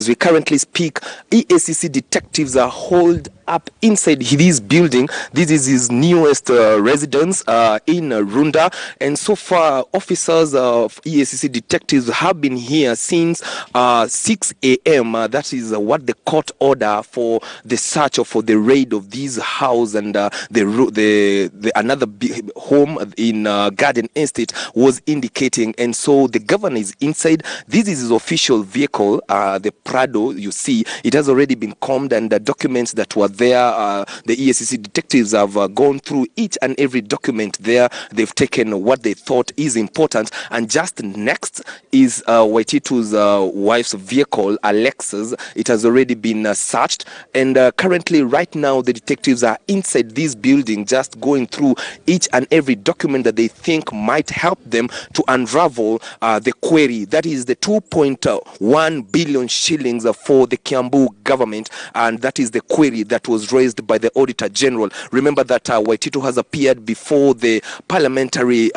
As we currently speak, EACC detectives are holed up inside this building. This is his newest residence in Runda, and so far officers of EACC detectives have been here since 6 a.m. That is what the court order for the search or for the raid of this house and the another home in Garden Estate was indicating. And so the governor is inside. This is his official vehicle, the Prado. You see, it has already been combed, and the documents that were there, the EACC detectives have gone through each and every document there. They've taken what they thought is important, and just next is Waititu's wife's vehicle, Alexa's. It has already been searched, and currently right now the detectives are inside this building just going through each and every document that they think might help them to unravel the query. That is the 2.1 billion shillings for the Kiambu government, and that is the query that was raised by the Auditor General. Remember that Waititu has appeared before the parliamentary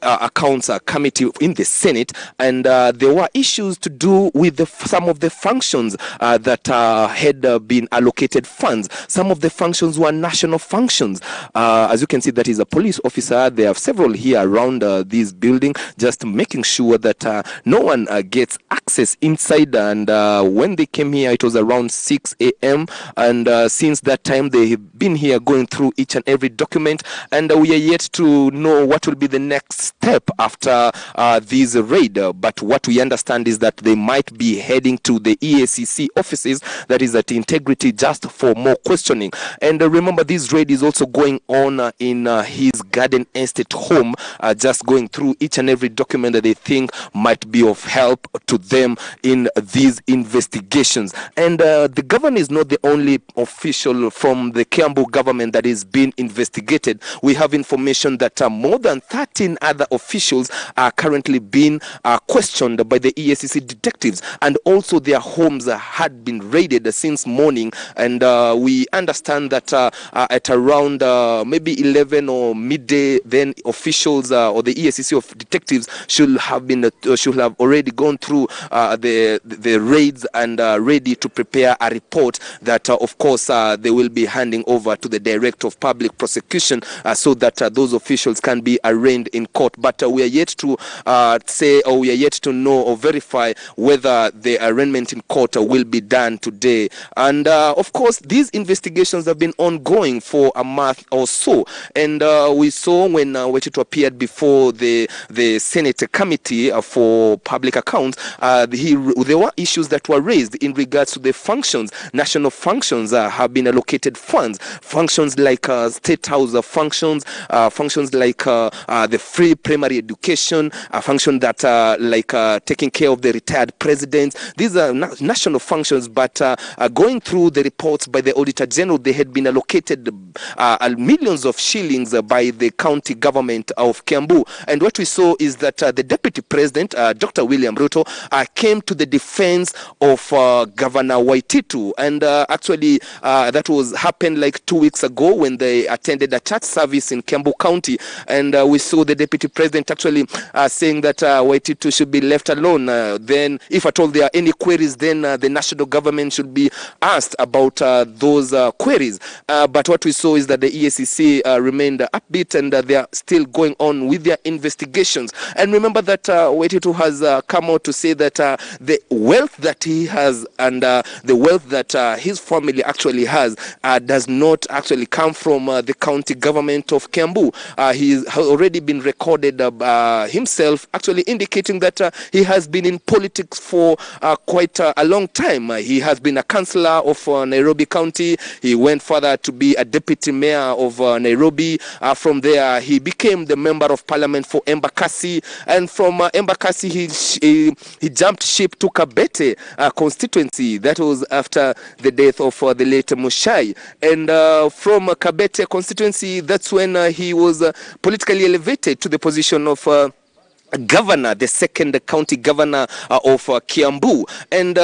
accounts committee in the Senate, and there were issues to do with some of the functions that had been allocated funds. Some of the functions were national functions. As you can see, that is a police officer. There are several here around this building, just making sure that no one gets access inside. And when they came here, it was around 6 a.m. and since that time they've been here going through each and every document, and we are yet to know what will be the next step after this raid. But what we understand is that they might be heading to the EACC offices, that is at Integrity, just for more questioning. And remember, this raid is also going on in his Garden Estate home, just going through each and every document that they think might be of help to them in these investigations. And the governor is not the only official from the Kiambu government that is being investigated. We have information that more than 13 other officials are currently being questioned by the EACC detectives, and also their homes had been raided since morning. And we understand that at around maybe 11 or midday, then officials or the EACC of detectives should have already gone through the raids and ready to prepare a report that of course they will be handing over to the Director of Public Prosecution so that those officials can be arraigned in court. But we are yet to say, or we are yet to know or verify whether the arraignment in court will be done today. And of course, these investigations have been ongoing for a month or so. And we saw when Waititu appeared before the Senate Committee for Public Accounts, there were issues that were raised in regards to the functions. National functions have been allocated funds. Functions like State House functions, functions like the free primary education, a function that like taking care of the retired presidents. These are national functions, but going through the reports by the Auditor General, they had been allocated millions of shillings by the county government of Kiambu. And what we saw is that the Deputy President, Dr. William Ruto, came to the defense of Governor Waititu. And actually, that happened like 2 weeks ago when they attended a church service in Kiambu County. And we saw the Deputy President actually saying that Waititu should be left alone. Then, if at all there are any queries, then the national government should be asked about those queries. But what we saw is that the EACC remained upbeat, and they are still going on with their investigations. And remember that Waititu has come out to say that the wealth that he has and the wealth that his family actually has does not actually come from the county government of Kiambu. He has already been recorded himself actually indicating that he has been in politics for quite a long time. He has been a councillor of Nairobi County. He went further to be a deputy mayor of Nairobi. From there, he became the member of parliament for Embakasi, and from Embakasi, he jumped ship to Kabete constituency. That was after the death of the late Mushai. And from Kabete constituency, that's when he was politically elevated to the position of governor, the second county governor of Kiambu. And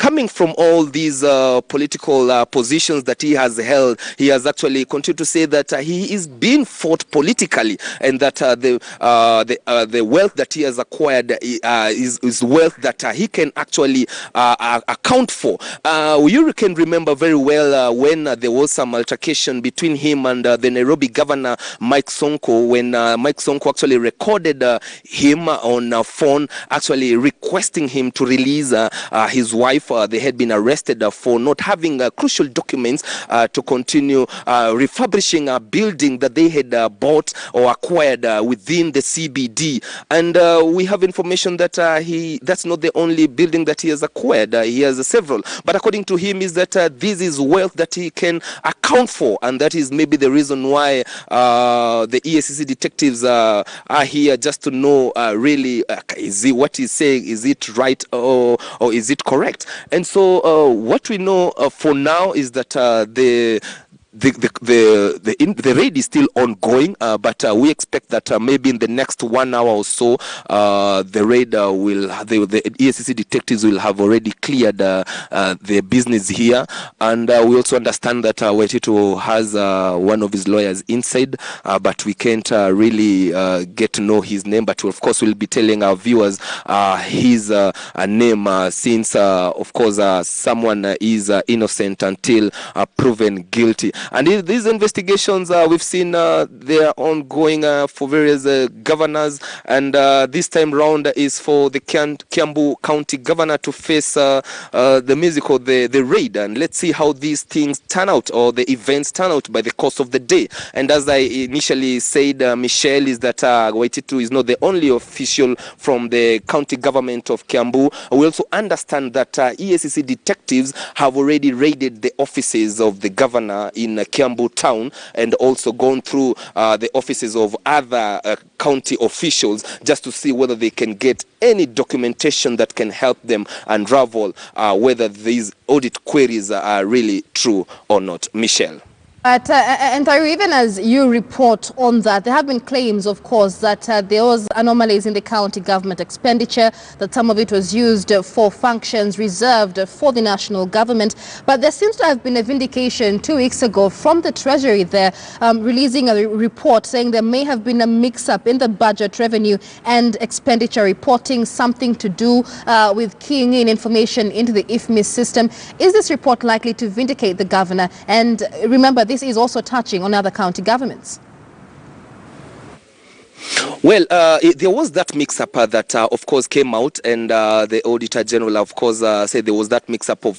coming from all these political positions that he has held, he has actually continued to say that he is being fought politically, and that the wealth that he has acquired is wealth that he can actually account for. You can remember very well when there was some altercation between him and the Nairobi governor Mike Sonko, when Mike Sonko actually recorded him on a phone, actually requesting him to release his wife. They had been arrested for not having crucial documents to continue refurbishing a building that they had bought or acquired within the CBD. And we have information that that's not the only building that he has acquired. He has several. But according to him is that this is wealth that he can account for, and that is maybe the reason why the EACC detectives are here, just to know really is he, what he's saying, is it right or is it correct? And so what we know for now is that the raid is still ongoing, but we expect that maybe in the next 1 hour or so, the raid the EACC detectives will have already cleared the business here. And we also understand that Waititu has one of his lawyers inside, but we can't really get to know his name. But of course, we'll be telling our viewers his name, since of course someone is innocent until proven guilty. And these investigations, we've seen they are ongoing for various governors, and this time round is for the Kiambu County governor to face the music of the raid. And let's see how these things turn out, or the events turn out by the course of the day. And as I initially said, Michelle, is that Waititu is not the only official from the county government of Kiambu. We also understand that EACC detectives have already raided the offices of the governor in Kiambu town, and also gone through the offices of other county officials, just to see whether they can get any documentation that can help them unravel whether these audit queries are really true or not. Michelle. And even as you report on that, there have been claims, of course, that there was anomalies in the county government expenditure, that some of it was used for functions reserved for the national government. But there seems to have been a vindication 2 weeks ago from the Treasury there, releasing a report saying there may have been a mix-up in the budget revenue and expenditure reporting, something to do with keying in information into the IFMIS system. Is this report likely to vindicate the governor? And remember, this is also touching on other county governments. Well, there was that mix-up that, of course, came out, and the Auditor General, of course, said there was that mix-up of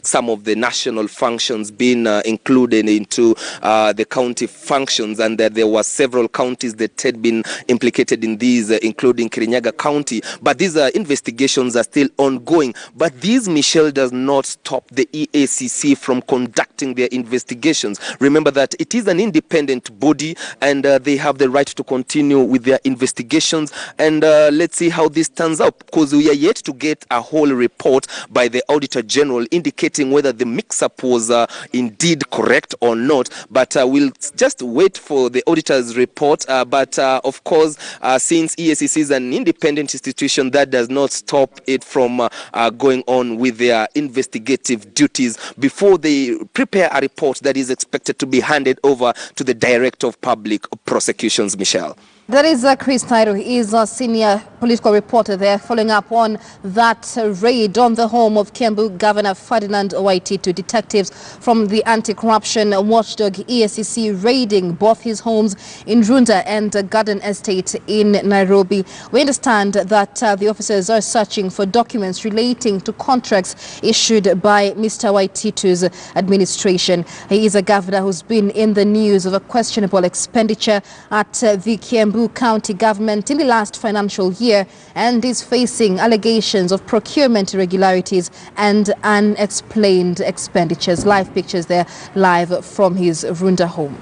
some of the national functions being included into the county functions, and that there were several counties that had been implicated in these, including Kirinyaga County. But these investigations are still ongoing. But this, Michelle, does not stop the EACC from conducting their investigations. Remember that it is an independent body, and they have the right to continue with their investigations. And let's see how this turns out, because we are yet to get a whole report by the Auditor General indicating whether the mix-up was indeed correct or not. But we'll just wait for the auditor's report. But of course, since EACC is an independent institution, that does not stop it from going on with their investigative duties before they prepare a report that is expected to be handed over to the Director of Public Prosecutions, Michelle. That is Chris Nairo. He is a senior political reporter there, following up on that raid on the home of Kiambu Governor Ferdinand Waititu. Detectives from the anti-corruption watchdog EACC raiding both his homes in Runda and Garden Estate in Nairobi. We understand that the officers are searching for documents relating to contracts issued by Mr. Waititu's administration. He is a governor who's been in the news of a questionable expenditure at the Kiambu County government in the last financial year, and is facing allegations of procurement irregularities and unexplained expenditures. Live pictures there, live from his Runda home.